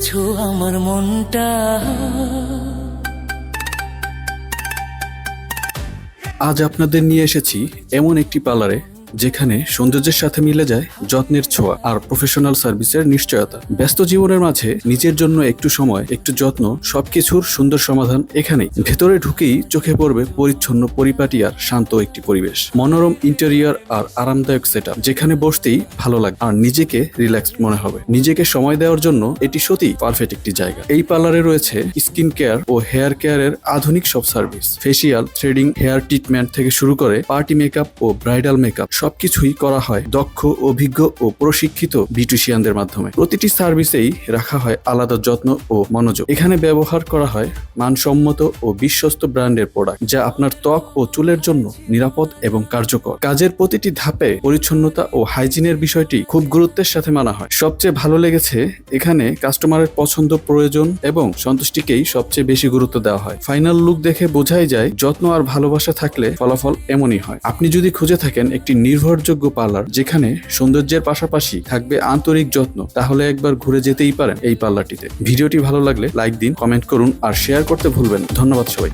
বুঝেছো আমার মনটা। আজ আপনাদের নিয়ে এসেছি এমন একটি পার্লারে যেখানে সৌন্দর্যের সাথে মিলে যায় যত্নের ছোঁয়া আর প্রফেশনাল সার্ভিসের নিশ্চয়তা। ব্যস্ত জীবনের মাঝে নিজের জন্য একটু সময়, একটু যত্ন, সবকিছুর সুন্দর সমাধান এখানেই। ভেতরে ঢুকেই চোখে পড়বে পরিচ্ছন্ন, পরিপাটি আর শান্ত একটি পরিবেশ, মনোরম ইন্টেরিয়র আর আরামদায়ক সেটআপ, যেখানে বসতেই ভালো লাগবে আর নিজেকে রিল্যাক্সড মনে হবে। নিজেকে সময় দেওয়ার জন্য এটি সত্যি পারফেক্ট একটি জায়গা। এই পার্লারে রয়েছে স্কিন কেয়ার ও হেয়ার কেয়ারের আধুনিক সব service, facial, threading, hair treatment থেকে শুরু করে পার্টি মেকআপ ও ব্রাইডাল মেকআপ, সবকিছুই করা হয় দক্ষ, অভিজ্ঞ ও প্রশিক্ষিত বিউটিশিয়ানদের মাধ্যমে। প্রতিটি সার্ভিসেই রাখা হয় আলাদা যত্ন ও মনোযোগ। এখানে ব্যবহার করা হয় মানসম্মত ও বিশ্বস্ত ব্র্যান্ডের প্রোডাক্ট, যা আপনার ত্বক ও চুলের জন্য নিরাপদ এবং কার্যকর। কাজের প্রতিটি ধাপে পরিচ্ছন্নতা ও হাইজিনের বিষয়টি খুব গুরুত্বের সাথে মানা হয়। সবচেয়ে ভালো লেগেছে এখানে কাস্টমারের পছন্দ, প্রয়োজন এবং সন্তুষ্টিকেই সবচেয়ে বেশি গুরুত্ব দেওয়া হয়। ফাইনাল লুক দেখে বোঝাই যায় যত্ন আর ভালোবাসা থাকলে ফলাফল এমনই হয়। আপনি যদি খুঁজে থাকেন একটি নির্ভরযোগ্য পার্লার যেখানে সৌন্দর্যের পাশাপাশি থাকবে আন্তরিক যত্ন, তাহলে একবার ঘুরে যেতেই পারেন এই পার্লারটিতে। ভিডিওটি ভালো লাগলে লাইক দিন, কমেন্ট করুন আর শেয়ার করতে ভুলবেন না। ধন্যবাদ সবাই।